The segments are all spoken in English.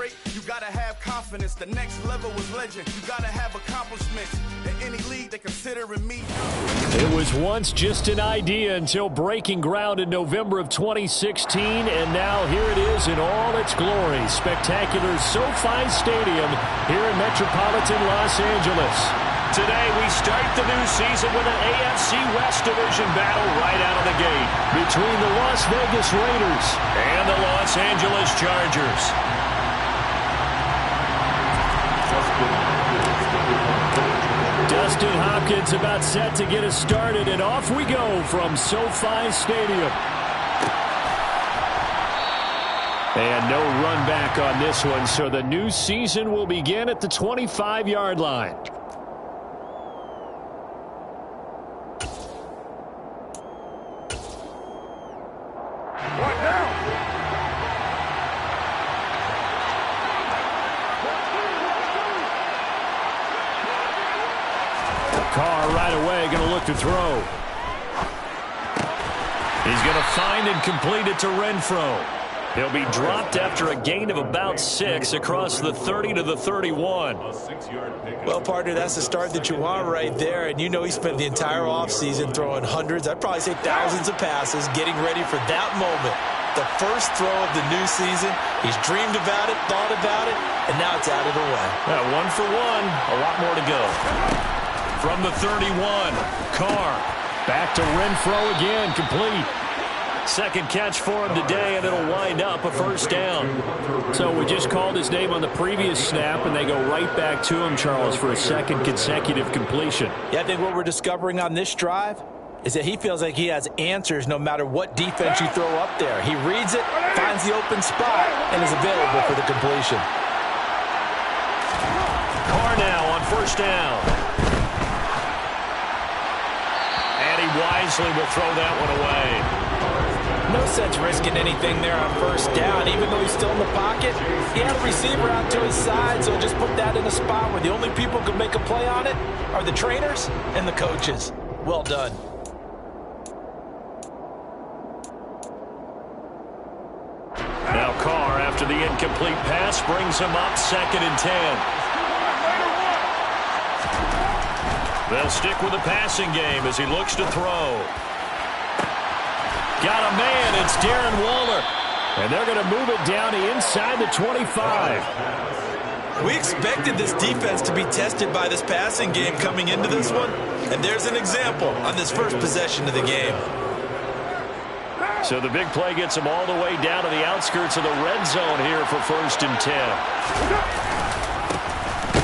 great, you gotta have confidence. The next level was legend. You gotta have accomplishments. In any league, they considering me. It was once just an idea until breaking ground in November of 2016, and now here it is in all its glory. Spectacular SoFi Stadium here in metropolitan Los Angeles. Today we start the new season with an AFC West Division battle right out of the gate between the Las Vegas Raiders and the Los Angeles Chargers. Dustin Hopkins about set to get us started, and off we go from SoFi Stadium. And no run back on this one, so the new season will begin at the 25-yard line. Carr right away going to look to throw. He's going to find and complete it to Renfrow. He'll be dropped after a gain of about 6 across the 30 to the 31. Well, partner, that's the start that you want right there. And you know he spent the entire offseason throwing hundreds, I'd probably say thousands of passes, getting ready for that moment. The first throw of the new season. He's dreamed about it, thought about it, and now it's out of the way. Yeah, 1 for 1, a lot more to go. From the 31, Carr. Back to Renfrow again, complete. Second catch for him today, and it'll wind up a first down. So we just called his name on the previous snap, and they go right back to him, Charles, for a second consecutive completion. Yeah, I think what we're discovering on this drive is that he feels like he has answers no matter what defense you throw up there. He reads it, finds the open spot, and is available for the completion. Carr now on first down. And he wisely will throw that one away. No sense risking anything there on first down. Even though he's still in the pocket, he had a receiver out to his side, so just put that in a spot where the only people who can make a play on it are the trainers and the coaches. Well done. Now Carr, after the incomplete pass, brings him up 2nd and 10. They'll stick with the passing game as he looks to throw. Got a man, it's Darren Waller. And they're going to move it down to inside the 25. We expected this defense to be tested by this passing game coming into this one. And there's an example on this first possession of the game. So the big play gets him all the way down to the outskirts of the red zone here for 1st and 10.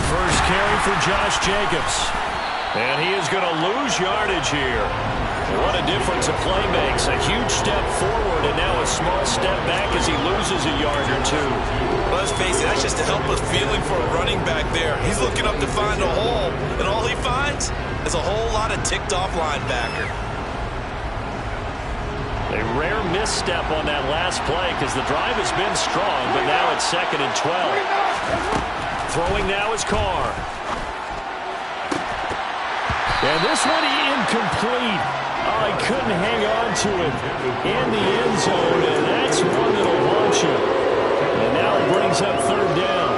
First carry for Josh Jacobs. And he is going to lose yardage here. What a difference a play makes. A huge step forward and now a small step back as he loses a yard or 2. Well, let's face it, that's just a helpless feeling for a running back there. He's looking up to find a hole, and all he finds is a whole lot of ticked-off linebacker. A rare misstep on that last play because the drive has been strong, but now it's 2nd and 12. Throwing now is Carr. And this one incomplete. Oh, he couldn't hang on to it in the end zone, and that's one that'll launch him. And now it brings up 3rd down.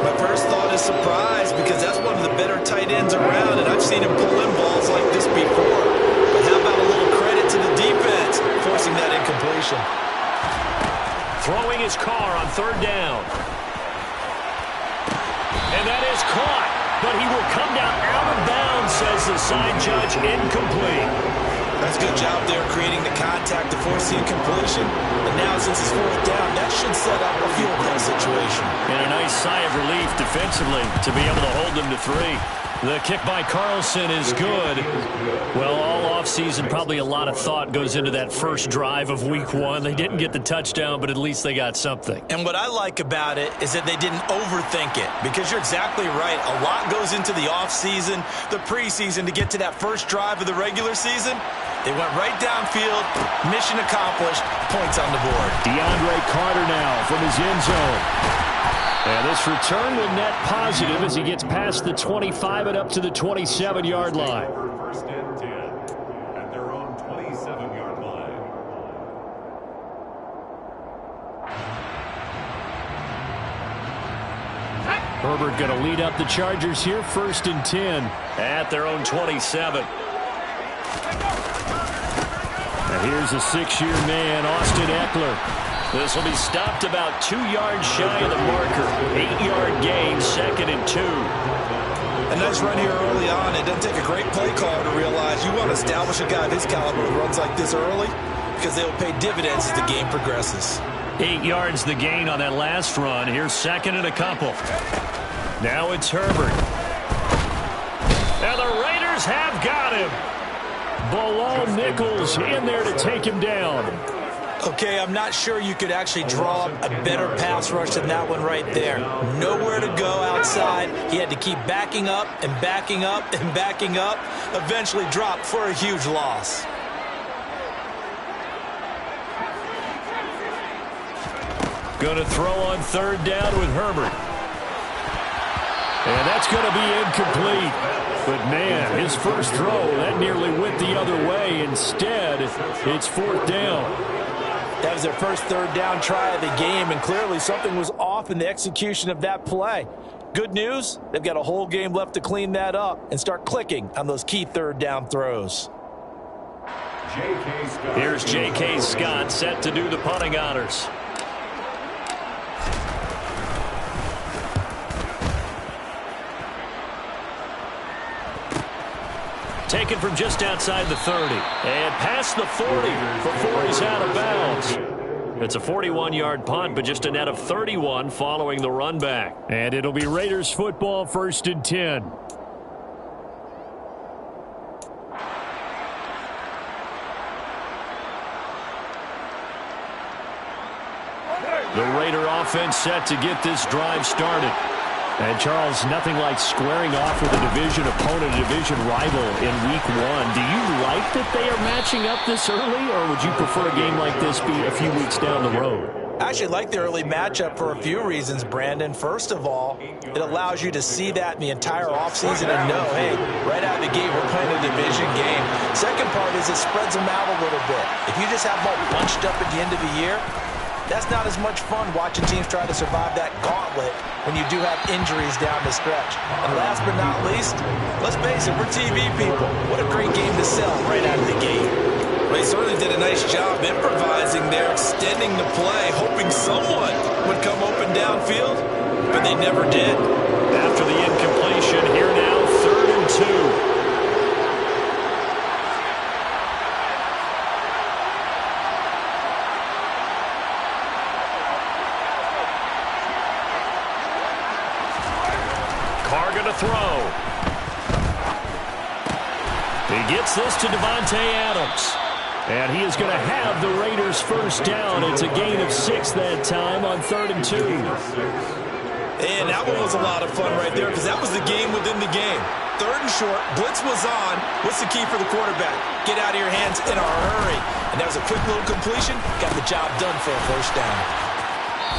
My first thought is surprise because that's one of the better tight ends around, and I've seen him pull in balls like this before. But how about a little credit to the defense forcing that incompletion? Throwing his Carr on 3rd down. And that is caught. But he will come down out of bounds, says the side judge, incomplete. That's a good job there creating the contact to force the incompletion. And now since it's 4th down, that should set up a field goal situation. And a nice sigh of relief defensively to be able to hold them to 3. The kick by Carlson is good. Well, all offseason, probably a lot of thought goes into that first drive of week 1. They didn't get the touchdown, but at least they got something. And what I like about it is that they didn't overthink it, because you're exactly right. A lot goes into the offseason, the preseason to get to that first drive of the regular season. They went right downfield, mission accomplished, points on the board. DeAndre Carter now from his end zone. And this return will net positive as he gets past the 25 and up to the 27-yard line. First and 10 at their own 27-yard line. Herbert going to lead up the Chargers here, 1st and 10. At their own 27. And here's a 6-year man, Austin Eckler. This will be stopped about 2 yards shy of the marker. 8-yard gain, 2nd and 2. A nice run here early on. It doesn't take a great play caller to realize you want to establish a guy of his caliber who runs like this early because they will pay dividends as the game progresses. 8 yards the gain on that last run. Here's 2nd and a couple. Now it's Herbert. And the Raiders have got him. Below Nichols in there to take him down. Okay, I'm not sure you could actually draw up a better pass rush than that one right there. Nowhere to go outside. He had to keep backing up and backing up and backing up. Eventually dropped for a huge loss. Going to throw on 3rd down with Herbert. And that's going to be incomplete. But, man, his first throw, that nearly went the other way. Instead, it's 4th down. That was their first 3rd down try of the game, and clearly something was off in the execution of that play. Good news, they've got a whole game left to clean that up and start clicking on those key 3rd down throws. Here's J.K. Scott set to do the punting honors. Taken from just outside the 30. And past the 40 before he's out of bounds. It's a 41-yard punt, but just a net of 31 following the run back. And it'll be Raiders football, 1st and 10. The Raider offense set to get this drive started. And, Charles, nothing like squaring off with a division opponent, a division rival in Week 1. Do you like that they are matching up this early, or would you prefer a game like this be a few weeks down the road? I actually like the early matchup for a few reasons, Brandon. First of all, it allows you to see that in the entire offseason and know, hey, right out of the gate, we're playing a division game. Second part is it spreads them out a little bit. If you just have them all bunched up at the end of the year, that's not as much fun watching teams try to survive that gauntlet when you do have injuries down the stretch. And last but not least, let's face it, we're TV people. What a great game to sell right out of the gate. They certainly did a nice job improvising there, extending the play, hoping someone would come open downfield, but they never did. After the incompletion, here now, 3rd and 2. Carr going to throw. He gets this to Devontae Adams. And he is going to have the Raiders' first down. It's a gain of 6 that time on 3rd and 2. And that one was a lot of fun right there because that was the game within the game. 3rd and short, blitz was on. What's the key for the quarterback? Get out of your hands in a hurry. And that was a quick little completion. Got the job done for a first down.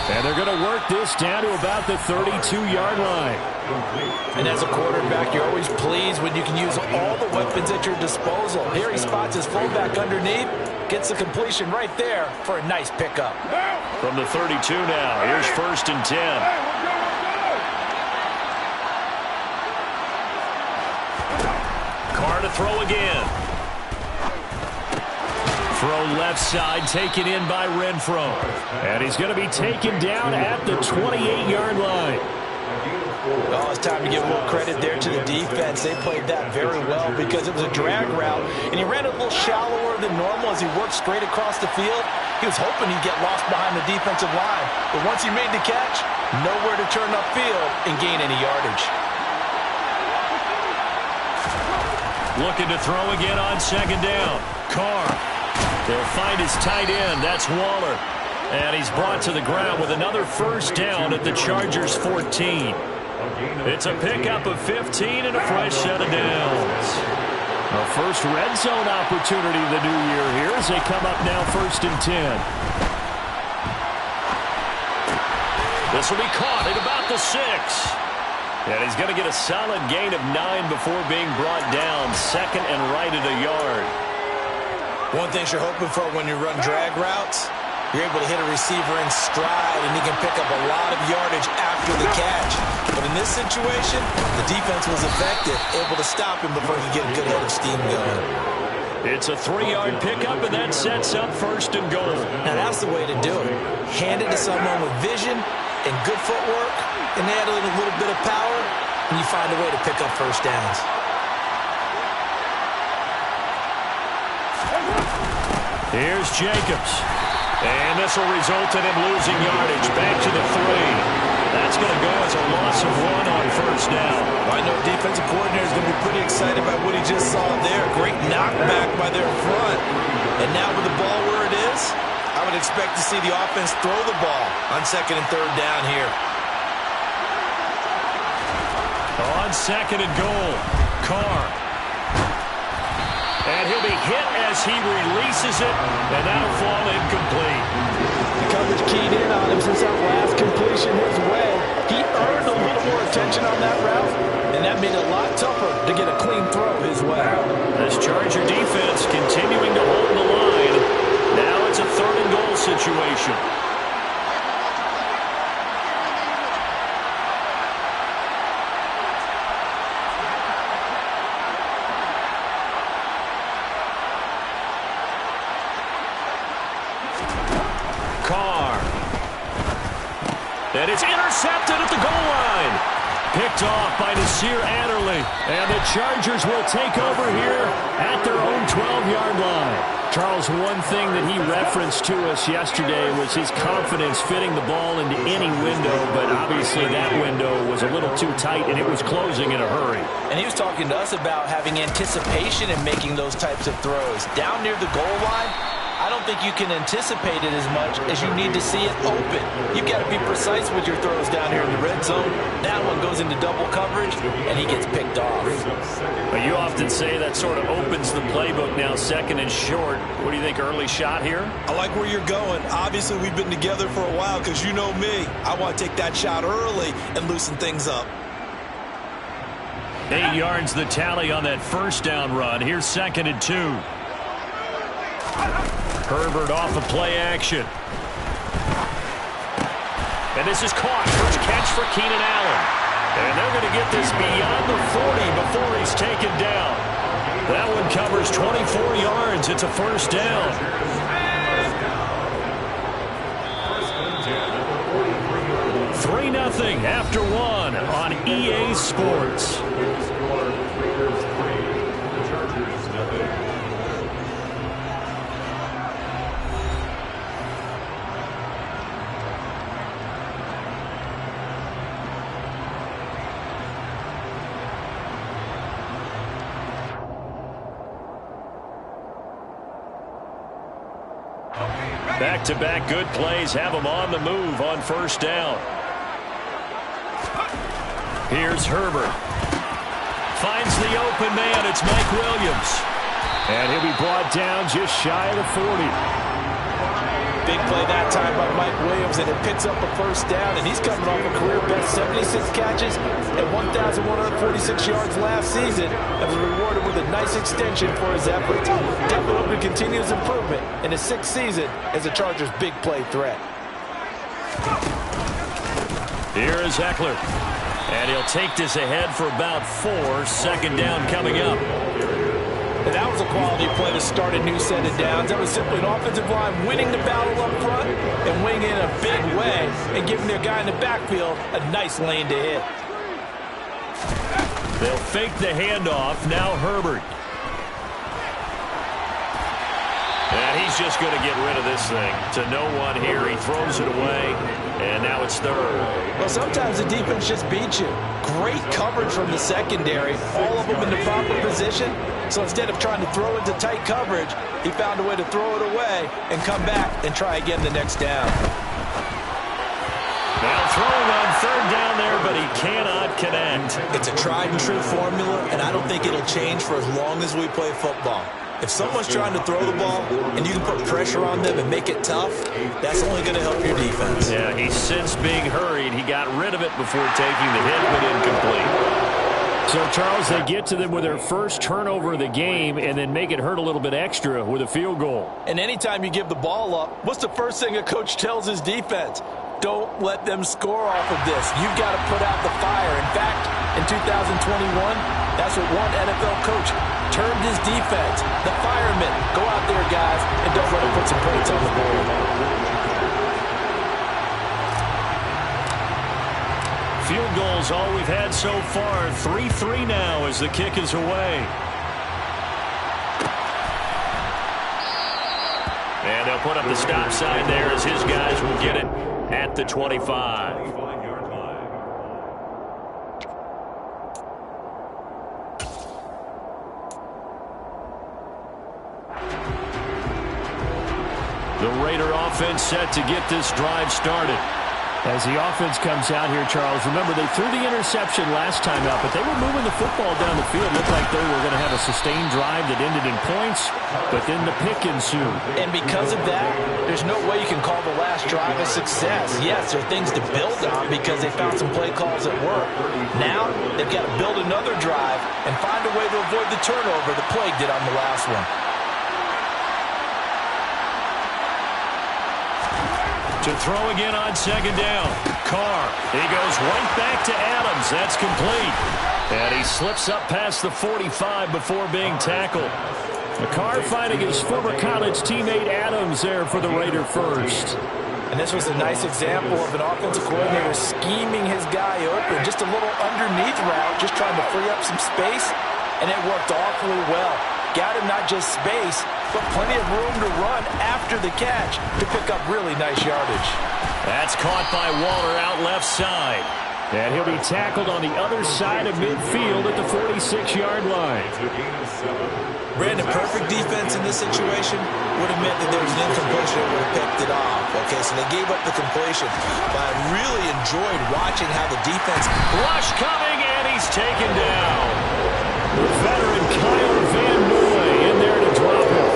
And they're going to work this down to about the 32-yard line. And as a quarterback, you're always pleased when you can use all the weapons at your disposal. Here he spots his fullback underneath, gets the completion right there for a nice pickup. From the 32 now, here's 1st and 10. Carr to throw again. Throw left side, taken in by Renfro. And he's going to be taken down at the 28-yard line. Oh, it's time to give a little credit there to the defense. They played that very well because it was a drag route, and he ran a little shallower than normal as he worked straight across the field. He was hoping he'd get lost behind the defensive line, but once he made the catch, nowhere to turn upfield and gain any yardage. Looking to throw again on 2nd down. Carr. They'll find his tight end. That's Waller. And he's brought to the ground with another first down at the Chargers' 14. It's a pickup of 15 and a fresh set of downs. A first red zone opportunity of the new year here as they come up now 1st and 10. This will be caught at about the 6. And he's going to get a solid gain of 9 before being brought down. 2nd and right at a yard. One thing you're hoping for when you run drag routes, you're able to hit a receiver in stride, and he can pick up a lot of yardage after the catch. But in this situation, the defense was effective, able to stop him before he could get a good head of steam going. It's a 3-yard pickup, and that sets up 1st and goal. Now, that's the way to do it. Hand it to someone with vision and good footwork, and add a little bit of power, and you find a way to pick up first downs. Here's Jacobs. And this will result in him losing yardage. Back to the 3. That's going to go as a loss of 1 on 1st down. I know defensive coordinator is going to be pretty excited about what he just saw there. Great knockback by their front. And now with the ball where it is, I would expect to see the offense throw the ball on 2nd and 3rd down here. On 2nd and goal, Carr. And he'll be hit as he releases it, and that'll fall incomplete. The coverage keyed in on him since that last completion his way. He earned a little more attention on that route, and that made it a lot tougher to get a clean throw his way. This Charger defense continuing to hold the line. Now it's a 3rd and goal situation. And it's intercepted at the goal line. Picked off by Nasir Adderley. And the Chargers will take over here at their own 12-yard line. Charles, one thing that he referenced to us yesterday was his confidence fitting the ball into any window, but obviously that window was a little too tight, and it was closing in a hurry. And he was talking to us about having anticipation in making those types of throws. Down near the goal line, I don't think you can anticipate it as much as you need to see it open. You've got to be precise with your throws down here in the red zone. That one goes into double coverage, and he gets picked off. But you often say that sort of opens the playbook now, 2nd and short. What do you think, early shot here? I like where you're going. Obviously, we've been together for a while because you know me. I want to take that shot early and loosen things up. 8 yards the tally on that 1st down run. Here's 2nd and 2. Herbert off of play action. And this is caught. First catch for Keenan Allen. And they're going to get this beyond the 40 before he's taken down. That one covers 24 yards. It's a 1st down. 3-0 after 1 on EA Sports. Back-to-back good plays have them on the move on 1st down. Here's Herbert. Finds the open man. It's Mike Williams. And he'll be brought down just shy of the 40. Big play that time by Mike Williams, and it picks up a 1st down, and he's coming off a career-best 76 catches and 1,146 yards last season, and was rewarded with a nice extension for his efforts. Definitely hoping to continue his improvement in his 6th season as a Chargers' big play threat. Here is Eckler, and he'll take this ahead for about 4. 2nd down coming up. And that was a quality play to start a new set of downs. That was simply an offensive line winning the battle up front and winning in a big way and giving their guy in the backfield a nice lane to hit. They'll fake the handoff. Now Herbert. And he's just going to get rid of this thing to no one here. He throws it away, and now it's 3rd. Well, sometimes the defense just beats you. Great coverage from the secondary, all of them in the proper position. So instead of trying to throw into tight coverage, he found a way to throw it away and come back and try again the next down. Now throwing on 3rd down there, but he cannot connect. It's a tried and true formula, and I don't think it'll change for as long as we play football. If someone's trying to throw the ball and you can put pressure on them and make it tough, that's only going to help your defense. Yeah, he's since being hurried. He got rid of it before taking the hit, but incomplete. So, Charles, they get to them with their first turnover of the game and then make it hurt a little bit extra with a field goal. And anytime you give the ball up, what's the first thing a coach tells his defense? Don't let them score off of this. You've got to put out the fire. In fact, in 2021, that's what one NFL coach termed his defense. The firemen. Go out there, guys, and don't let them put some points on the board. Field goals all we've had so far. 3-3 now as the kick is away. And they'll put up the stop sign there as his guys will get it at the 25. The Raider offense set to get this drive started. As the offense comes out here, Charles, remember they threw the interception last time out, but they were moving the football down the field. Looked like they were going to have a sustained drive that ended in points, but then the pick ensued. And because of that, there's no way you can call the last drive a success. Yes, there are things to build on because they found some play calls that work. Now, they've got to build another drive and find a way to avoid the turnover the Plague did on the last one. To throw again on second down. Carr. He goes right back to Adams. That's complete. And he slips up past the 45 before being tackled. Carr finding his former college teammate Adams there for the Raider first. And this was a nice example of an offensive coordinator scheming his guy open. Just a little underneath route, just trying to free up some space. And it worked awfully well. Got him not just space, but plenty of room to run after the catch to pick up really nice yardage. That's caught by Waller out left side. And he'll be tackled on the other side of midfield at the 46-yard line. Brandon, perfect defense in this situation would have meant that there was an incompletion that would have picked it off. Okay, so they gave up the completion. But I really enjoyed watching how the defense... Rush coming, and he's taken down. The veteran Kyle Van Noy in there to drop him.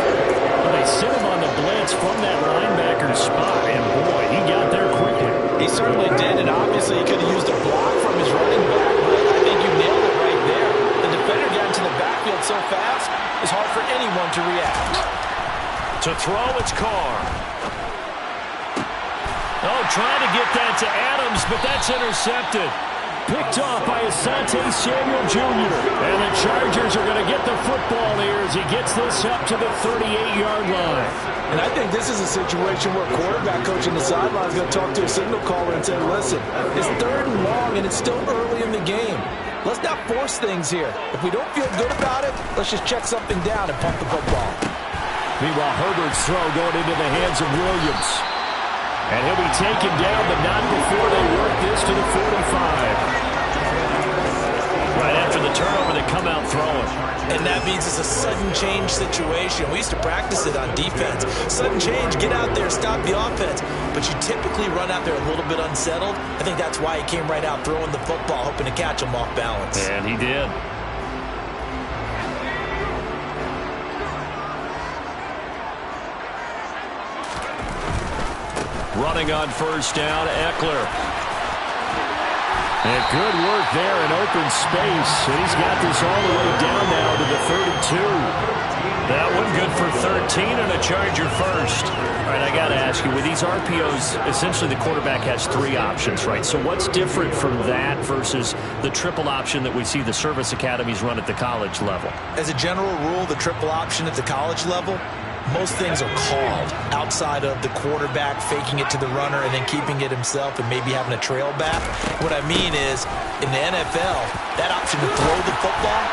Well, they sent him on the blitz from that linebacker spot, and boy, he got there quickly. He certainly did, and obviously he could have used a block from his running back, but I think you nailed it right there. The defender got into the backfield so fast, it's hard for anyone to react. To throw, it's Carr. Oh, trying to get that to Adams, but that's intercepted. Picked off by Asante Samuel Jr. And the Chargers are going to get the football here as he gets this up to the 38-yard line. And I think this is a situation where quarterback coach in the sideline is going to talk to a signal caller and say, listen, it's 3rd and long and it's still early in the game. Let's not force things here. If we don't feel good about it, let's just check something down and pump the football. Meanwhile, Herbert's throw going into the hands of Williams. And he'll be taken down, but not before they work this to the 45. Right after the turnover, they come out throwing. And that means it's a sudden change situation. We used to practice it on defense. Sudden change, get out there, stop the offense. But you typically run out there a little bit unsettled. I think that's why he came right out throwing the football, hoping to catch him off balance. And he did. Running on first down, Eckler. And good work there in open space. And he's got this all the way down now to the 32. That one good for 13 and a Charger first. All right, I got to ask you, with these RPOs, essentially the quarterback has 3 options, right? So what's different from that versus the triple option that we see the service academies run at the college level? As a general rule, the triple option at the college level, most things are called outside of the quarterback faking it to the runner and then keeping it himself and maybe having a trail back. What I mean is, in the NFL, that option to throw the football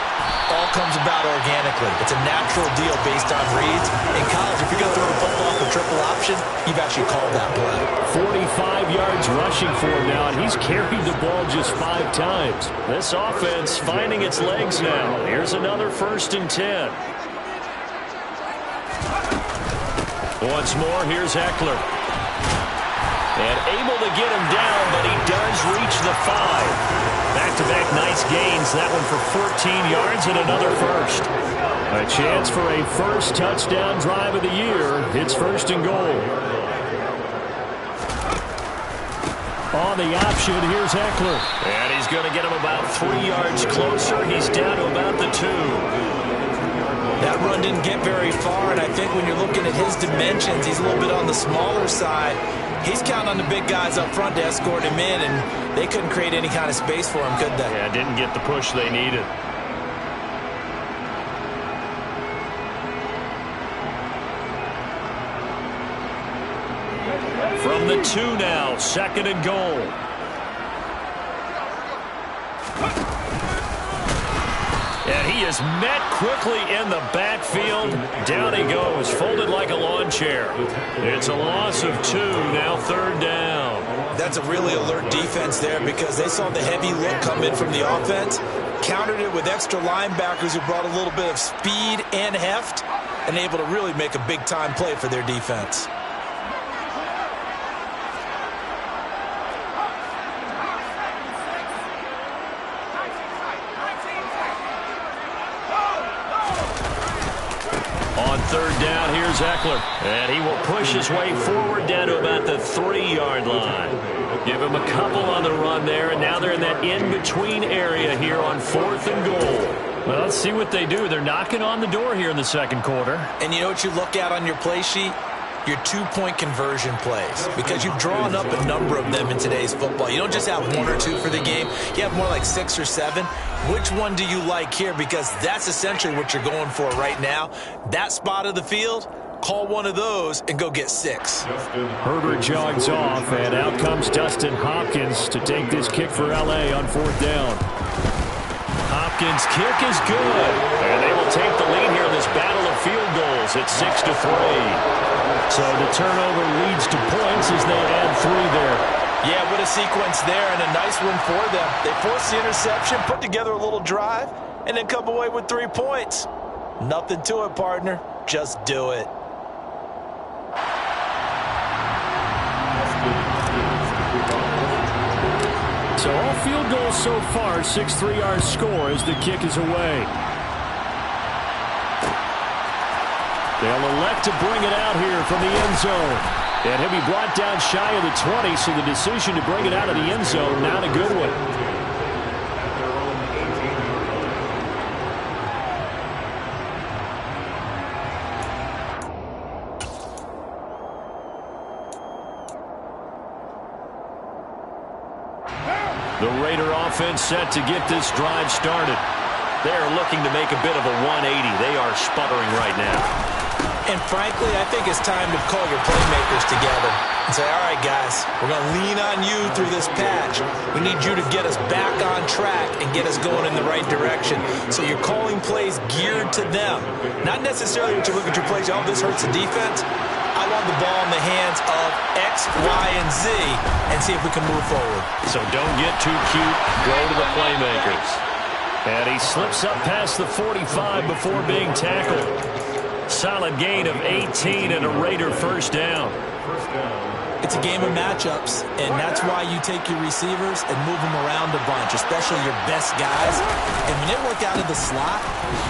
all comes about organically. It's a natural deal based on reads. In college, if you're going to throw the football for triple option, you've actually called that play. 45 yards rushing for him now, and he's carried the ball just 5 times. This offense finding its legs now. Here's another 1st and 10. Once more, here's Eckler. And able to get him down, but he does reach the 5. Back-to-back nice gains. That one for 14 yards and another first. A chance for a first touchdown drive of the year. It's 1st and goal. On the option, here's Eckler. And he's going to get him about 3 yards closer. He's down to about the 2. That run didn't get very far, and I think when you're looking at his dimensions, he's a little bit on the smaller side. He's counting on the big guys up front to escort him in, and they couldn't create any kind of space for him, could they? Yeah, didn't get the push they needed. From the 2 now, 2nd and goal. And he is met quickly in the backfield. Down he goes, folded like a lawn chair. It's a loss of 2, now 3rd down. That's a really alert defense there because they saw the heavy look come in from the offense, countered it with extra linebackers who brought a little bit of speed and heft, and able to really make a big-time play for their defense. On 3rd down, here's Eckler. And he will push his way forward down to about the 3-yard line. Give him a couple on the run there, and now they're in that in-between area here on 4th and goal. Well, let's see what they do. They're knocking on the door here in the 2nd quarter. And you know what you look at on your play sheet? Your 2-point conversion plays, because you've drawn up a number of them in today's football. You don't just have 1 or 2 for the game. You have more like 6 or 7. Which one do you like here? Because that's essentially what you're going for right now. That spot of the field, call one of those and go get 6. Herbert jogs off, and out comes Dustin Hopkins to take this kick for L.A. on 4th down. Hopkins' kick is good, and they will take the lead here in this battle of field goals at 6-3. So the turnover leads to points as they add 3 there. Yeah, what a sequence there, and a nice one for them. They force the interception, put together a little drive, and then come away with 3 points. Nothing to it, partner. Just do it. So all field goals so far, 6-3 our score as the kick is away. They'll elect to bring it out here from the end zone. And he'll be brought down shy of the 20, so the decision to bring it out of the end zone, not a good one. The Raider offense set to get this drive started. They're looking to make a bit of a 180. They are sputtering right now. And frankly, I think it's time to call your playmakers together and say, all right, guys, we're going to lean on you through this patch. We need you to get us back on track and get us going in the right direction. So you're calling plays geared to them. Not necessarily that you look at your plays, oh, this hurts the defense. I want the ball in the hands of X, Y, and Z and see if we can move forward. So don't get too cute. Go to the playmakers. And he slips up past the 45 before being tackled. Solid gain of 18 and a Raider 1st down. It's a game of matchups, and that's why you take your receivers and move them around a bunch, especially your best guys. And when they work out of the slot,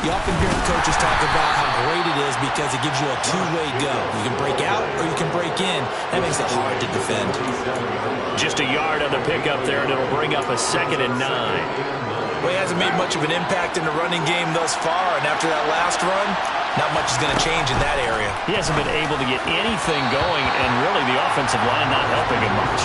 you often hear the coaches talk about how great it is because it gives you a 2-way go. You can break out or you can break in. That makes it hard to defend. Just a yard on the pickup there, and it'll bring up a 2nd and 9. Well, he hasn't made much of an impact in the running game thus far, and after that last run, not much is going to change in that area. He hasn't been able to get anything going, and really the offensive line not helping him much.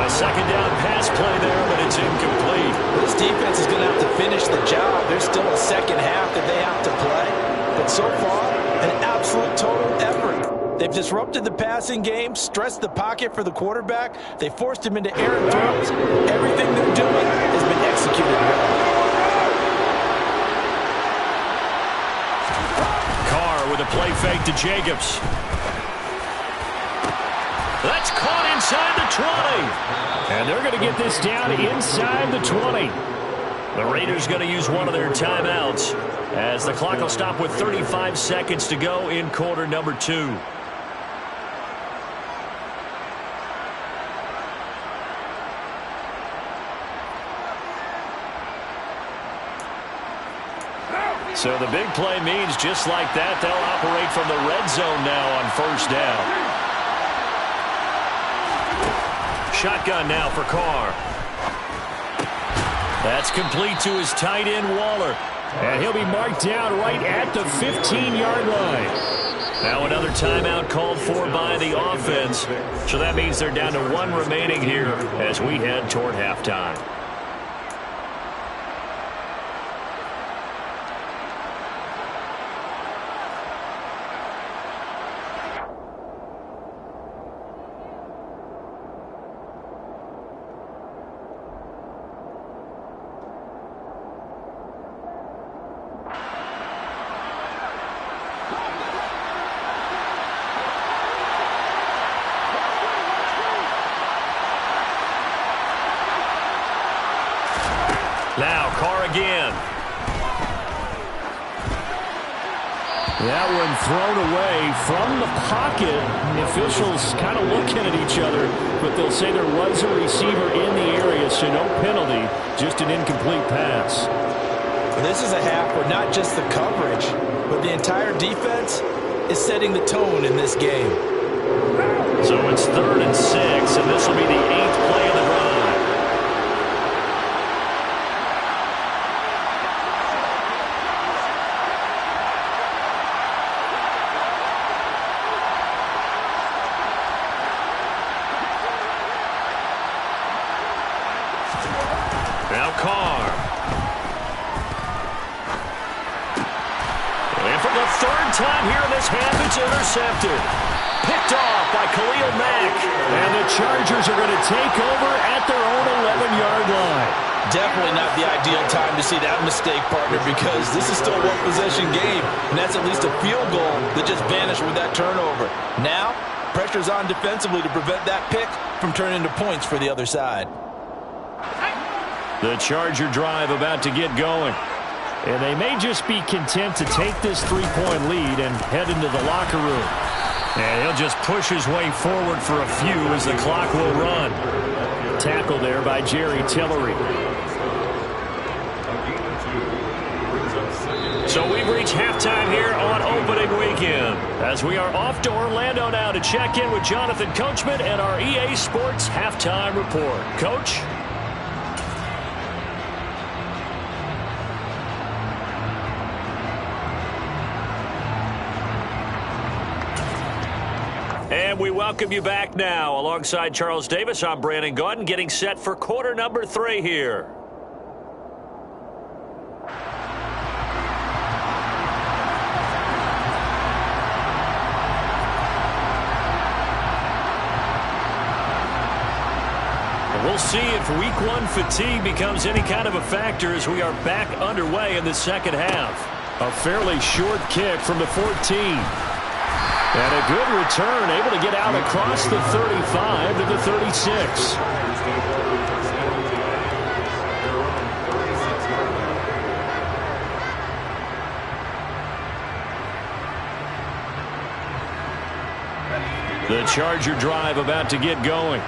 A 2nd down pass play there, but it's incomplete. This defense is going to have to finish the job. There's still a 2nd half that they have to play, but so far, an absolute total effort. They've disrupted the passing game, stressed the pocket for the quarterback. They forced him into errant throws. Everything they're doing has been executed well. Carr with a play fake to Jacobs. That's caught inside the 20. And they're going to get this down inside the 20. The Raiders going to use one of their timeouts as the clock will stop with 35 seconds to go in quarter number 2. So the big play means just like that, they'll operate from the red zone now on 1st down. Shotgun now for Carr. That's complete to his tight end, Waller. And he'll be marked down right at the 15-yard line. Now another timeout called for by the offense. So that means they're down to 1 remaining here as we head toward halftime. Now Carr again. That one thrown away from the pocket. The officials kind of looking at each other, but they'll say there was a receiver in the area, so no penalty, just an incomplete pass. This is a half where not just the coverage, but the entire defense is setting the tone in this game. So it's 3rd and 6, and this will be the 8th play of the drive. Now Carr. And for the 3rd time here in this half, it's intercepted. Picked off by Khalil Mack. And the Chargers are going to take over at their own 11-yard line. Definitely not the ideal time to see that mistake, partner, because this is still a one-possession game, and that's at least a field goal that just vanished with that turnover. Now, pressure's on defensively to prevent that pick from turning into points for the other side. The Charger drive about to get going. And they may just be content to take this 3-point lead and head into the locker room. And he'll just push his way forward for a few as the clock will run. Tackle there by Jerry Tillery. So we've reached halftime here on opening weekend, as we are off to Orlando now to check in with Jonathan Coachman and our EA Sports Halftime Report. Coach? And we welcome you back now. Alongside Charles Davis, I'm Brandon Gaudin, getting set for quarter number 3 here. And we'll see if week 1 fatigue becomes any kind of a factor as we are back underway in the second half. A fairly short kick from the 14. And a good return, able to get out across the 35 to the 36. The Charger drive about to get going.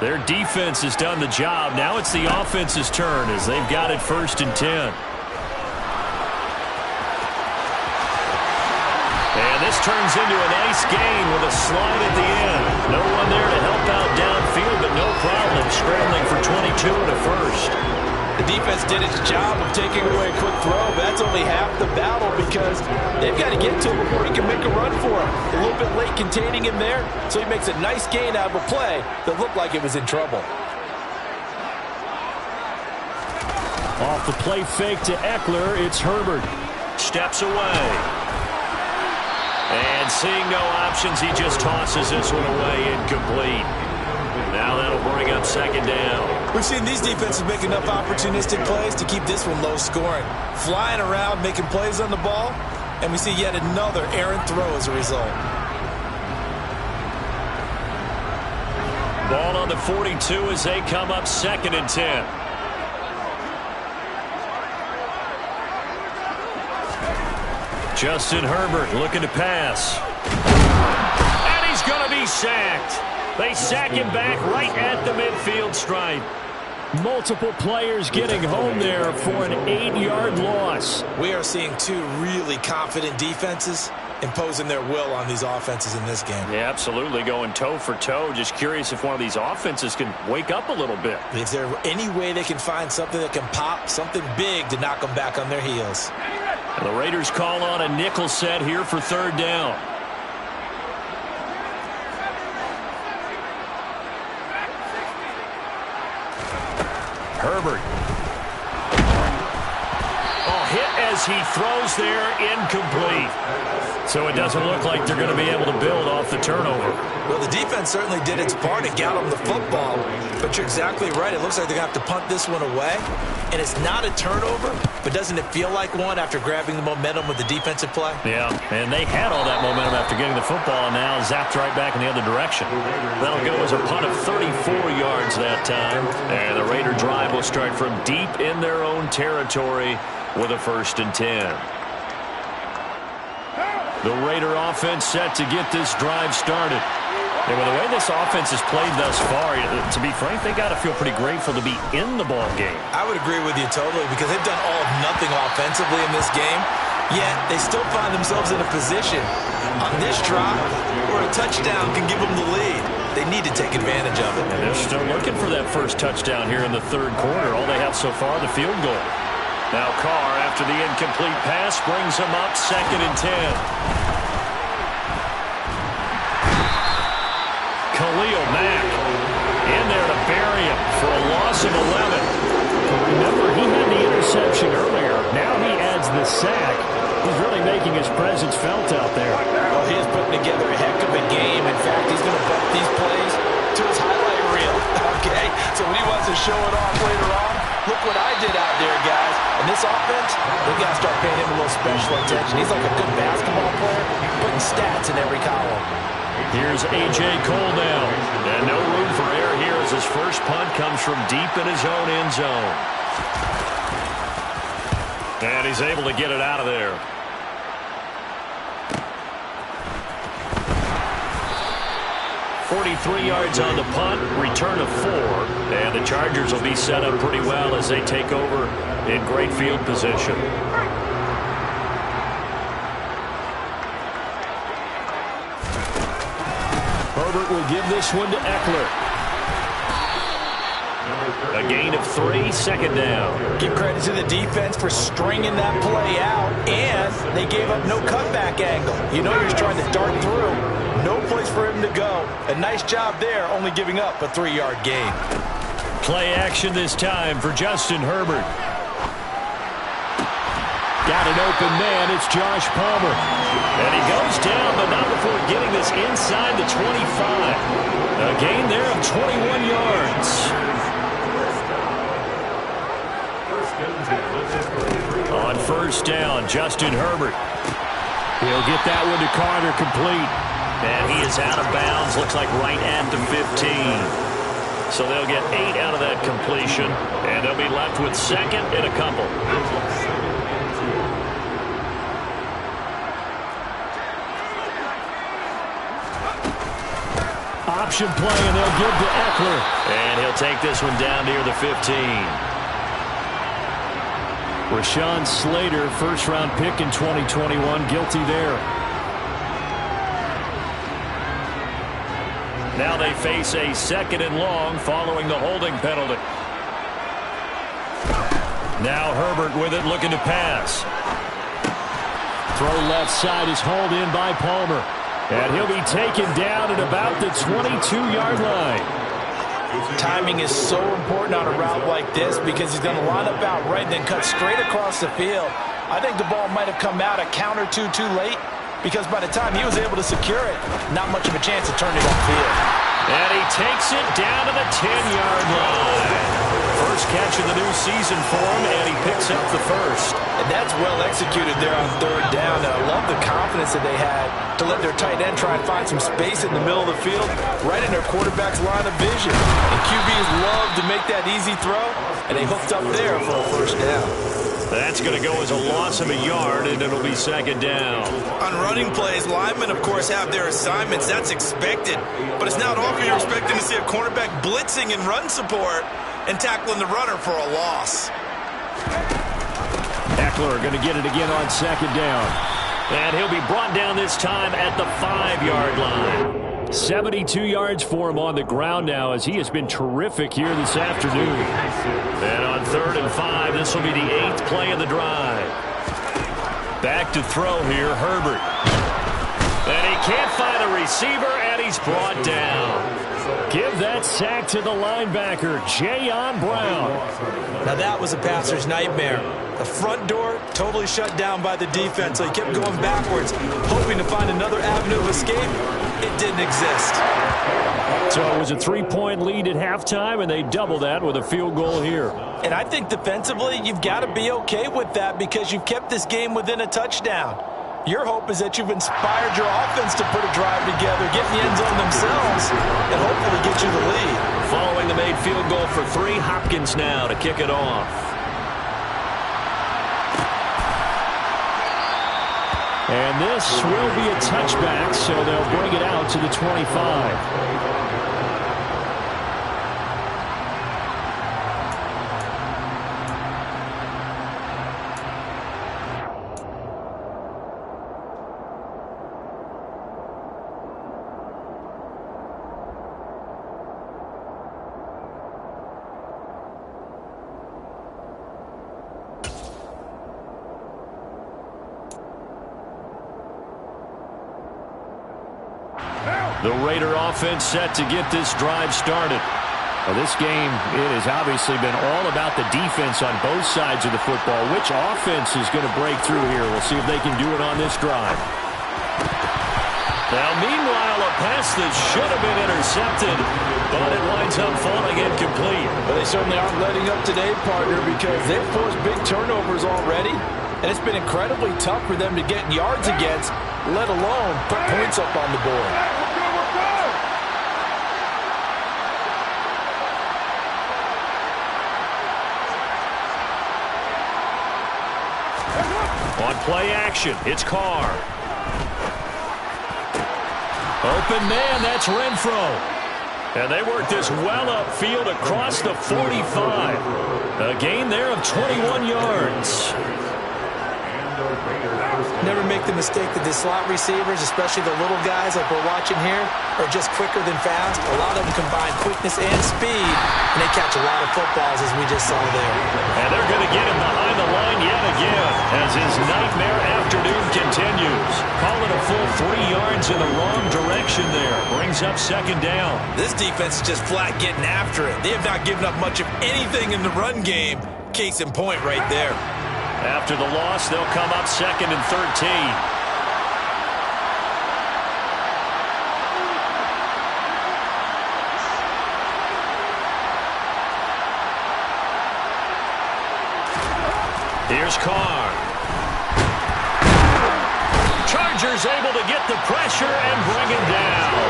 Their defense has done the job. Now it's the offense's turn as they've got it 1st and 10. And this turns into a nice gain with a slide at the end. No one there to help out downfield, but no problem scrambling for 22 and a 1st. The defense did its job of taking away a quick throw, but that's only half the battle because they've got to get to him before he can make a run for him. A little bit late containing him there, so he makes a nice gain out of a play that looked like it was in trouble. Off the play fake to Eckler, it's Herbert. Steps away. And seeing no options, he just tosses this one away, incomplete. Now that'll bring up 2nd down. We've seen these defenses make enough opportunistic plays to keep this one low scoring. Flying around, making plays on the ball, and we see yet another errant throw as a result. Ball on the 42 as they come up 2nd and 10. Justin Herbert looking to pass. And he's going to be sacked. They sack him back right at the midfield stripe. Multiple players getting home there for an 8-yard loss. We are seeing 2 really confident defenses imposing their will on these offenses in this game. Yeah, absolutely, going toe for toe. Just curious if one of these offenses can wake up a little bit. Is there any way they can find something that can pop, something big to knock them back on their heels? And the Raiders call on a nickel set here for 3rd down. Herbert. Oh, hit as he throws there, incomplete. So it doesn't look like they're going to be able to build off the turnover. Well, the defense certainly did its part to get them the football, but you're exactly right. It looks like they're going to have to punt this one away, and it's not a turnover, but doesn't it feel like one after grabbing the momentum with the defensive play? Yeah, and they had all that momentum after getting the football, and now zapped right back in the other direction. That'll go as a punt of 34 yards that time, and the Raider drive will start from deep in their own territory with a 1st and 10. The Raider offense set to get this drive started. And with the way this offense has played thus far, to be frank, they got to feel pretty grateful to be in the ball game. I would agree with you totally because they've done all of nothing offensively in this game, yet they still find themselves in a position on this drive where a touchdown can give them the lead. They need to take advantage of it. And they're still looking for that first touchdown here in the 3rd quarter. All they have so far, the field goal. Now Carr, after the incomplete pass, brings him up 2nd and 10. Khalil Mack in there to bury him for a loss of 11. Remember, he had the interception earlier. Now he adds the sack. He's really making his presence felt out there. Well, he is putting together a heck of a game. In fact, he's going to bump these plays to his highlight reel. Okay, so when he wants to show it off later on, look what I did out there, guys. And this offense, they got to start paying him a little special attention. He's like a good basketball player, putting stats in every column. Here's A.J. Cole now. And no room for error here as his first punt comes from deep in his own end zone. And he's able to get it out of there. .43 yards on the punt, return of 4. And the Chargers will be set up pretty well as they take over in great field position. Herbert will give this one to Eckler. A gain of 3, 2nd down. Give credit to the defense for stringing that play out, and they gave up no cutback angle. You know you're trying to dart through. No place for him to go. A nice job there, only giving up a 3-yard gain. Play action this time for Justin Herbert. Got an open man. It's Josh Palmer. And he goes down, but not before getting this inside the 25. A gain there of 21 yards. On 1st down, Justin Herbert. He'll get that one to Carter complete. And he is out of bounds, looks like right at the 15. So they'll get 8 out of that completion, and they'll be left with 2nd and a couple. Option play, and they'll give to Eckler. And he'll take this one down near the 15. Rashawn Slater, 1st-round pick in 2021, guilty there. Now they face a 2nd and long following the holding penalty. Now Herbert with it, looking to pass. Throw left side is hauled in by Palmer. And he'll be taken down at about the 22-yard line. Timing is so important on a route like this because he's going to line up out right and then cut straight across the field. I think the ball might have come out a count or two too late because by the time he was able to secure it, not much of a chance to turn it upfield. And he takes it down to the 10-yard line. First catch of the new season for him, and he picks up the 1st. And that's well executed there on 3rd down. I love the confidence that they had to let their tight end try and find some space in the middle of the field, right in their quarterback's line of vision. And QBs love to make that easy throw, and they hooked up there for a 1st down. That's going to go as a loss of a yard, and it'll be 2nd down. On running plays, linemen, of course, have their assignments. That's expected. But it's not often you're expecting to see a cornerback blitzing in run support and tackling the runner for a loss. Eckler going to get it again on 2nd down. And he'll be brought down this time at the 5-yard line. 72 yards for him on the ground now as he has been terrific here this afternoon. And on 3rd and 5, this will be the 8th play of the drive. Back to throw here, Herbert. And he can't find a receiver, and he's brought down. Give that sack to the linebacker, Jayon Brown. Now that was a passer's nightmare. The front door totally shut down by the defense, so he kept going backwards, hoping to find another avenue of escape. It didn't exist. So it was a 3-point lead at halftime, and they double that with a field goal here. And I think defensively, you've got to be okay with that because you've kept this game within a touchdown. Your hope is that you've inspired your offense to put a drive together, get in the end zone themselves, and hopefully get you the lead. Following the made field goal for 3, Hopkins now to kick it off. And this will be a touchback, so they'll bring it out to the 25. The Raider offense set to get this drive started. Well, this game, it has obviously been all about the defense on both sides of the football. Which offense is going to break through here? We'll see if they can do it on this drive. Now, meanwhile, a pass that should have been intercepted, but it winds up falling incomplete. But they certainly aren't letting up today, partner, because they've forced big turnovers already, and it's been incredibly tough for them to get yards against, let alone put points up on the board. On play action, it's Carr. Open man, that's Renfro. And they work this well upfield across the 45. A gain there of 21 yards. Never make the mistake that the slot receivers, especially the little guys like we're watching here, are just quicker than fast. A lot of them combine quickness and speed, and they catch a lot of footballs, as we just saw there. And they're going to get him behind the line yet again as his nightmare afternoon continues. Call it a full 3 yards in the wrong direction there. Brings up second down. This defense is just flat getting after it. They have not given up much of anything in the run game. Case in point right there. After the loss, they'll come up 2nd and 13. Here's Carr. Chargers able to get the pressure and bring it down.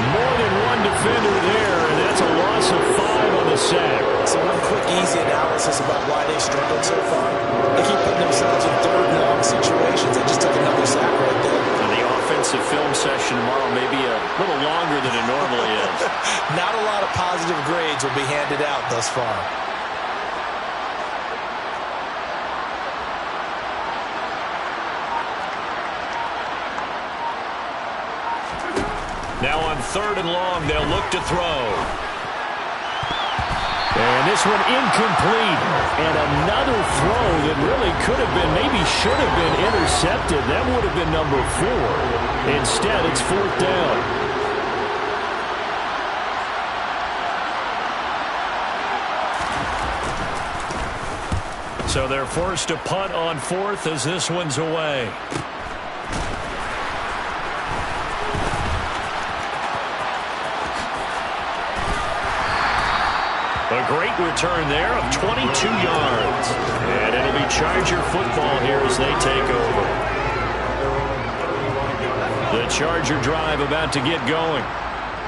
More than one defender there, and that's a loss of 5 on the sack. So one quick, easy analysis about why they've struggled so far. They keep putting themselves in third and long situations. They just took another sack right there. And the offensive film session tomorrow may be a little longer than it normally is. Not a lot of positive grades will be handed out thus far. Now on 3rd and long, they'll look to throw. And this one incomplete. And another throw that really could have been, maybe should have been intercepted. That would have been number 4. Instead, it's 4th down. So they're forced to punt on 4th as this one's away. A great return there of 22 yards. And it'll be Charger football here as they take over. The Charger drive about to get going.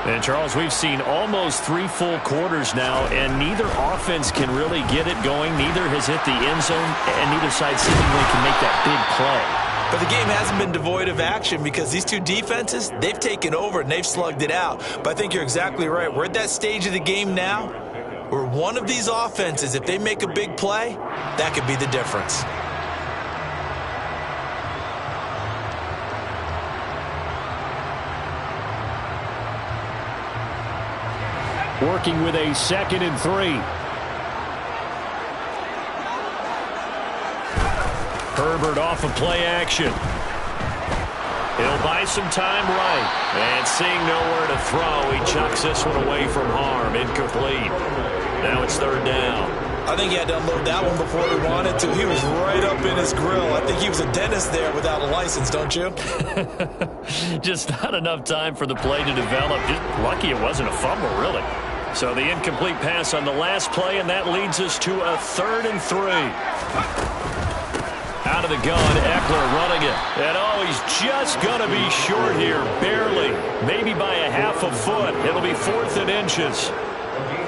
And, Charles, we've seen almost 3 full quarters now, and neither offense can really get it going. Neither has hit the end zone, and neither side seemingly can make that big play. But the game hasn't been devoid of action because these two defenses, they've taken over and they've slugged it out. But I think you're exactly right. We're at that stage of the game now where one of these offenses, if they make a big play, that could be the difference. Working with a 2nd and 3. Herbert off of play action. He'll buy some time right. And seeing nowhere to throw, he chucks this one away from harm. Incomplete. Now it's third down. I think he had to unload that one before he wanted to. He was right up in his grill. I think he was a dentist there without a license, don't you? Just not enough time for the play to develop. Just lucky it wasn't a fumble, really. So the incomplete pass on the last play, and that leads us to a 3rd and 3. Out of the gun, Eckler running it. And oh, he's just going to be short here, barely. Maybe by a half a foot. It'll be 4th and inches.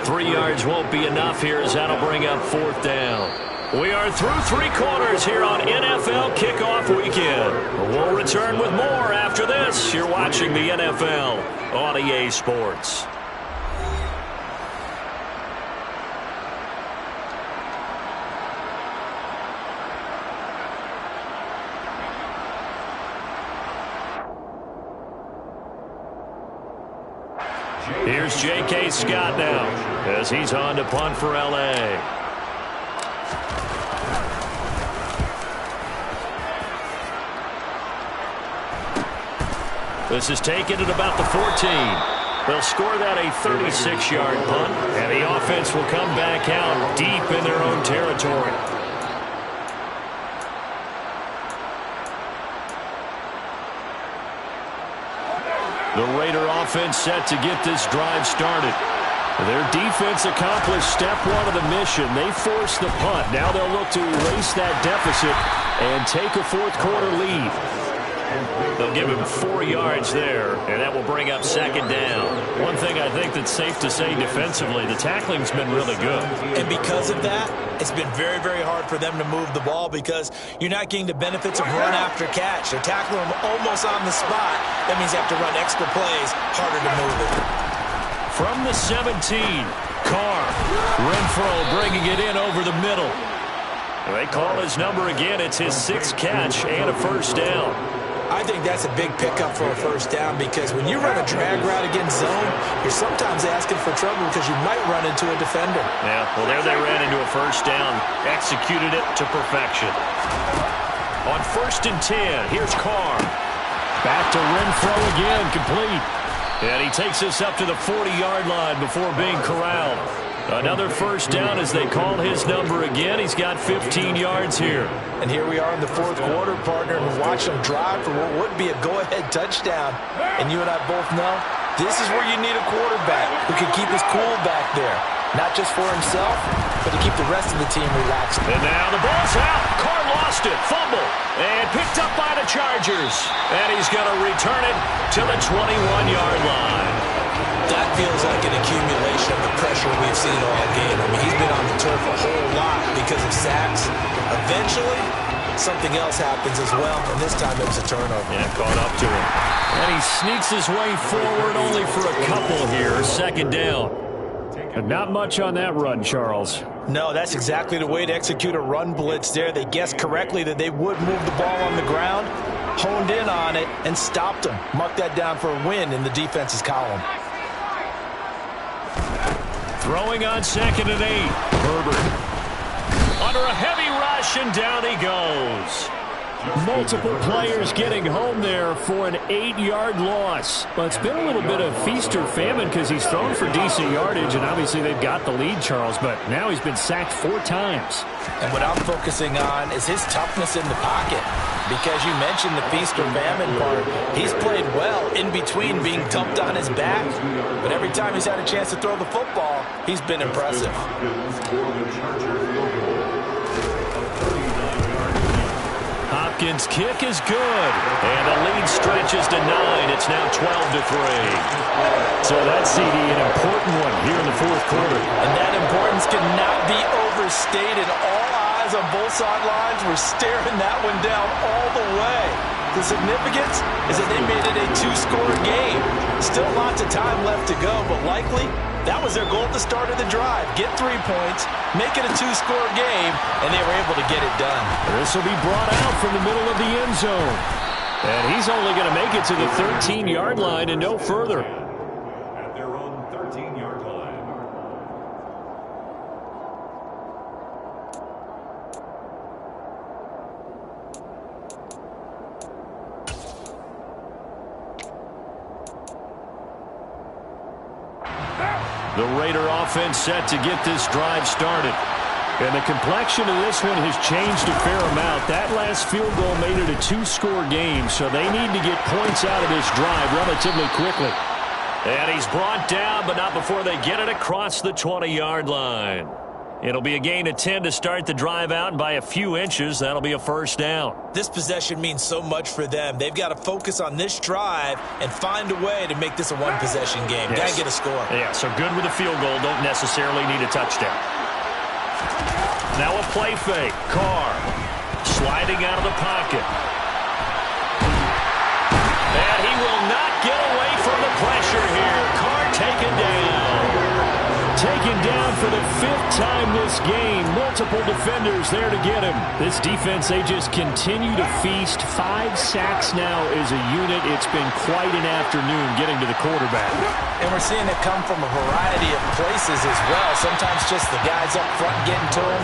3 yards won't be enough here as that'll bring up 4th down. We are through 3 quarters here on NFL Kickoff Weekend. We'll return with more after this. You're watching the NFL on EA Sports. Here's J.K. Scott now as he's on to punt for L.A. This is taken at about the 14. They'll score that a 36-yard punt, and the offense will come back out deep in their own territory. The Raider offense set to get this drive started. Their defense accomplished step 1 of the mission. They forced the punt. Now they'll look to erase that deficit and take a 4th quarter lead. They'll give him 4 yards there, and that will bring up 2nd down. One thing I think that's safe to say defensively, the tackling's been really good. And because of that, it's been very, very hard for them to move the ball because you're not getting the benefits of run after catch. They're tackling them almost on the spot. That means you have to run extra plays, harder to move it. From the 17, Carr. Renfro bringing it in over the middle. They call his number again. It's his 6th catch and a 1st down. I think that's a big pickup for a 1st down because when you run a drag route against zone, you're sometimes asking for trouble because you might run into a defender. Yeah, well, there they ran into a 1st down, executed it to perfection. On 1st and 10, here's Carr. Back to Renfro again, complete. And he takes us up to the 40-yard line before being corralled. Another 1st down as they call his number again. He's got 15 yards here. And here we are in the 4th quarter, partner, and watch him drive for what would be a go-ahead touchdown. And you and I both know this is where you need a quarterback who can keep his cool back there. Not just for himself, but to keep the rest of the team relaxed. And now the ball's out. Carr lost it. Fumble. And picked up by the Chargers. And he's going to return it to the 21-yard line. That feels like an accumulation of the pressure we've seen all game. I mean, he's been on the turf a whole lot because of sacks. Eventually, something else happens as well, and this time it was a turnover. Yeah, caught up to him. And he sneaks his way forward only for a couple here. 2nd down. And not much on that run, Charles. No, that's exactly the way to execute a run blitz there. They guessed correctly that they would move the ball on the ground, honed in on it, and stopped them. Mark that down for a win in the defense's column. Throwing on 2nd and 8. Herbert. Under a heavy rush, and down he goes. Multiple players getting home there for an 8-yard loss. But it's been a little bit of feast or famine because he's thrown for decent yardage, and obviously they've got the lead, Charles, but now he's been sacked 4 times. And what I'm focusing on is his toughness in the pocket. Because you mentioned the feast or famine part. He's played well in between being dumped on his back. But every time he's had a chance to throw the football, he's been impressive. Hopkins' kick is good. And the lead stretches to 9. It's now 12-3. So that CD, an important one here in the 4th quarter. And that importance cannot be overstated. All eyes on both sidelines were staring that one down all the way. The significance is that they made it a 2-score game. Still lots of time left to go, but likely that was their goal at the start of the drive. Get 3 points, make it a 2-score game, and they were able to get it done. This will be brought out from the middle of the end zone. And he's only going to make it to the 13-yard line and no further. At their own 13-yard line. The Raider offense set to get this drive started. And the complexion of this one has changed a fair amount. That last field goal made it a 2-score game, so they need to get points out of this drive relatively quickly. And he's brought down, but not before they get it across the 20-yard line. It'll be a gain of 10 to start the drive out, and by a few inches, that'll be a first down. This possession means so much for them. They've got to focus on this drive and find a way to make this a one-possession game. Yes. Got to get a score. Yeah, so good with a field goal. Don't necessarily need a touchdown. Now a play fake. Carr sliding out of the pocket. And he will not get away from the pressure here. Carr taken down. Taken down for the 5th time this game. Multiple defenders there to get him. This defense, they just continue to feast. 5 sacks now as a unit. It's been quite an afternoon getting to the quarterback. And we're seeing it come from a variety of places as well. Sometimes just the guys up front getting to him.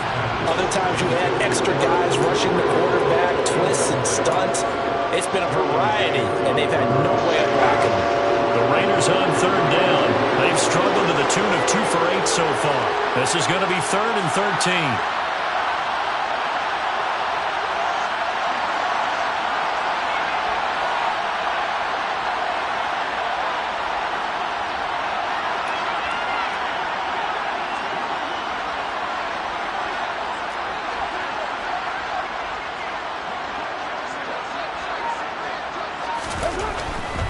Other times you had extra guys rushing the quarterback, twists and stunts. It's been a variety, and they've had no way of blocking it. The Raiders on 3rd down. They've struggled to the tune of 2 for 8 so far. This is going to be 3rd and 13.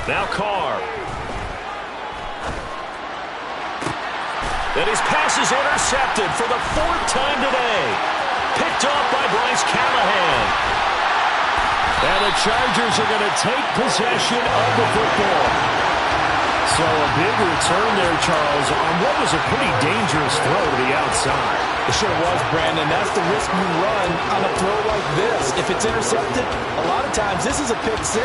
Now Carr. And his pass is intercepted for the 4th time today. Picked off by Bryce Callahan. And the Chargers are going to take possession of the football. So a big return there, Charles, on what was a pretty dangerous throw to the outside. It sure was, Brandon. That's the risk you run on a throw like this. If it's intercepted, a lot of times this is a pick 6.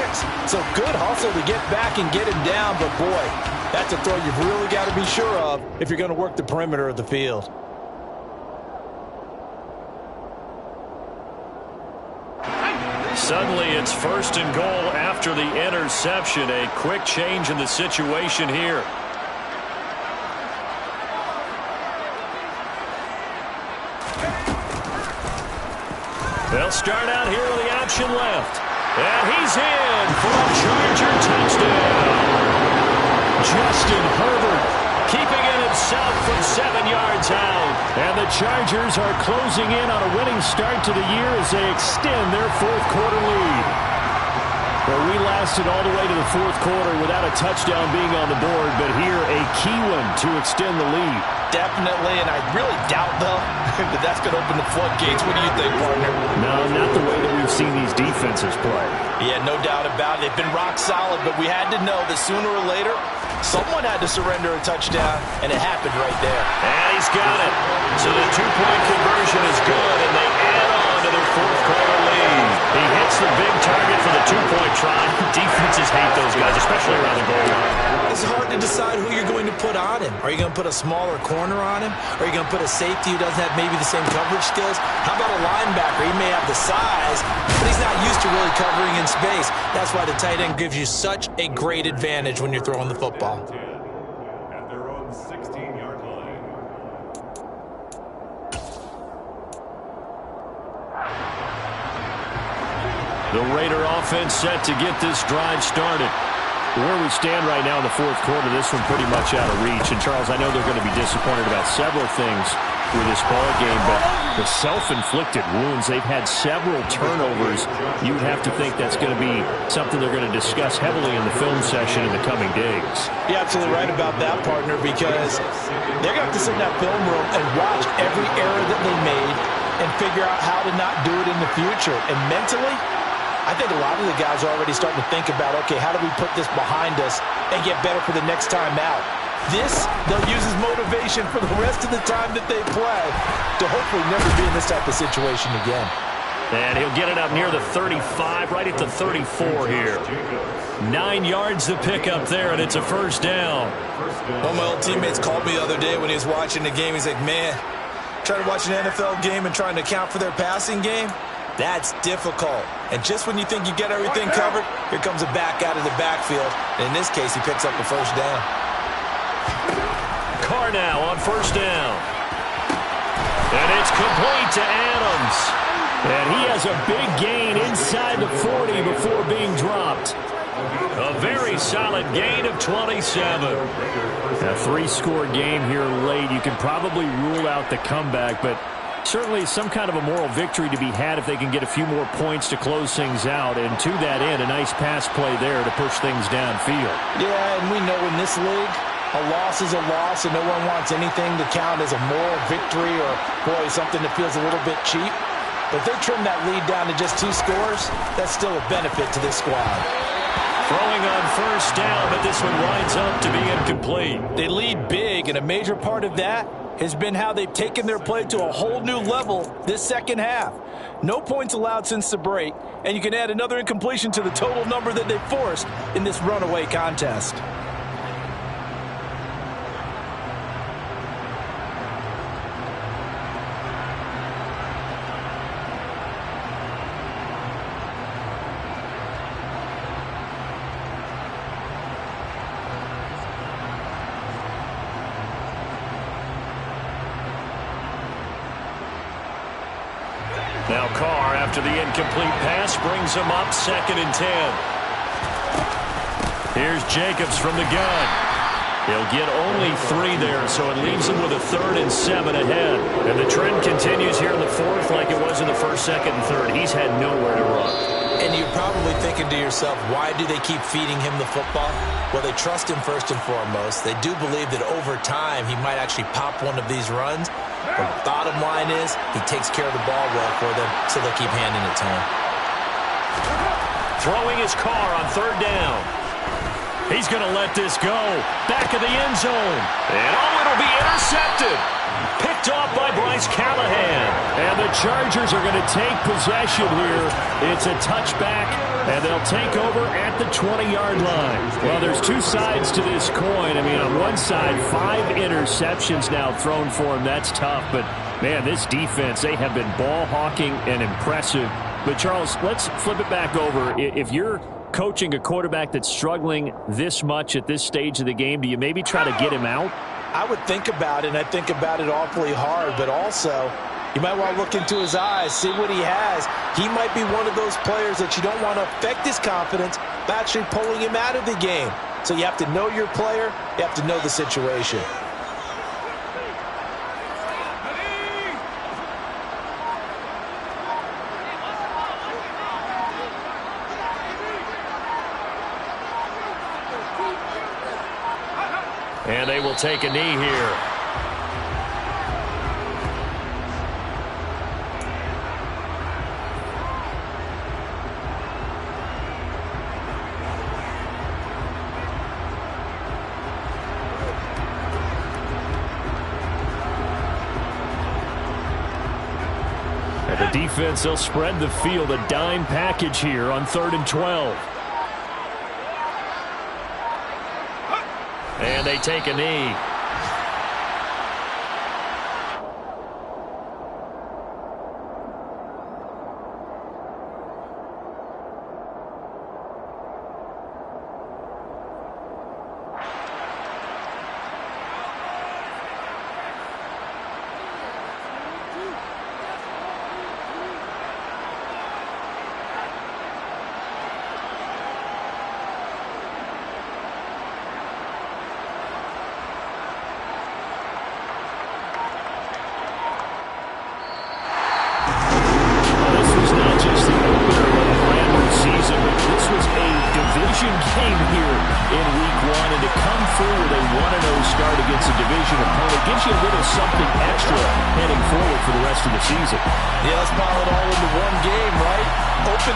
So good hustle to get back and get him down. But, boy, that's a throw you've really got to be sure of if you're going to work the perimeter of the field. Suddenly it's 1st and goal after the interception. A quick change in the situation here. They'll start out here with the option left. And he's in for a Charger touchdown. Justin Herbert keeping it himself from 7 yards out. And the Chargers are closing in on a winning start to the year as they extend their 4th quarter lead. Well, we lasted all the way to the 4th quarter without a touchdown being on the board, but here a key one to extend the lead. Definitely, and I really doubt, though, that that's going to open the floodgates. What do you think, partner? No, not the way that we've seen these defenses play. Yeah, no doubt about it. They've been rock solid, but we had to know that sooner or later, someone had to surrender a touchdown, and it happened right there. And he's got it. So the 2-point conversion is good, and they add on to their 4th quarter lead. He hits the big target for the 2-point try. Defenses hate those guys, especially around the goal line. It's hard to decide who you're going to put on him. Are you going to put a smaller corner on him? Are you going to put a safety who doesn't have maybe the same coverage skills? How about a linebacker? He may have the size, but he's not used to really covering in space. That's why the tight end gives you such a great advantage when you're throwing the football. At their own 16-yard line. The Raider offense set to get this drive started. Where we stand right now in the 4th quarter, this one pretty much out of reach. And, Charles, I know they're going to be disappointed about several things with this ball game, but the self-inflicted wounds, they've had several turnovers. You would have to think that's going to be something they're going to discuss heavily in the film session in the coming days. You're absolutely right about that, partner, because they're going to have to sit in that film room and watch every error that they made and figure out how to not do it in the future. And mentally, I think a lot of the guys are already starting to think about, okay, how do we put this behind us and get better for the next time out? This, they'll use as motivation for the rest of the time that they play to hopefully never be in this type of situation again. And he'll get it up near the 35, right at the 34 here. 9 yards to pick up there, and it's a first down. One of my old teammates called me the other day when he was watching the game. He's like, man, trying to watch an NFL game and trying to account for their passing game? That's difficult. And just when you think you get everything covered, here comes a back out of the backfield. And in this case, he picks up the first down. Carr now on first down. And it's complete to Adams. And he has a big gain inside the 40 before being dropped. A very solid gain of 27. A 3-score game here late. You can probably rule out the comeback, but certainly some kind of a moral victory to be had if they can get a few more points to close things out. And to that end, a nice pass play there to push things downfield. Yeah, and we know in this league, a loss is a loss, and no one wants anything to count as a moral victory or, boy, something that feels a little bit cheap. But if they trim that lead down to just 2 scores, that's still a benefit to this squad. Throwing on first down, but this one winds up to be incomplete. They lead big, and a major part of that has been how they've taken their play to a whole new level this second half. No points allowed since the break, and you can add another incompletion to the total number that they forced in this runaway contest. Now Carr, after the incomplete pass, brings him up 2nd and 10. Here's Jacobs from the gun. He'll get only 3 there, so it leaves him with a 3rd and 7 ahead. And the trend continues here in the 4th like it was in the 1st, 2nd, and 3rd. He's had nowhere to run. And you're probably thinking to yourself, why do they keep feeding him the football? Well, they trust him first and foremost. They do believe that over time he might actually pop one of these runs. But the bottom line is he takes care of the ball well for them, so they'll keep handing it to him. Throwing his Carr on 3rd down. He's going to let this go. Back of the end zone. And it'll be intercepted. Picked off by Bryce Callahan. And the Chargers are going to take possession here. It's a touchback, and they'll take over at the 20-yard line. Well, there's 2 sides to this coin. I mean, on one side, 5 interceptions now thrown for him. That's tough. But, man, this defense, they have been ball hawking and impressive. But, Charles, let's flip it back over. If you're coaching a quarterback that's struggling this much at this stage of the game, do you maybe try to get him out? I would think about it, and I think about it awfully hard, but also you might want to look into his eyes, see what he has. He might be one of those players that you don't want to affect his confidence by actually pulling him out of the game. So you have to know your player, you have to know the situation. And they will take a knee here. And the defense, they'll spread the field, a dime package here on 3rd and 12. And they take a knee. Game here in week 1, and to come through with a 1-0 start against a division opponent gives you a little something extra heading forward for the rest of the season. Yeah, let's pile it all into one game, right? Open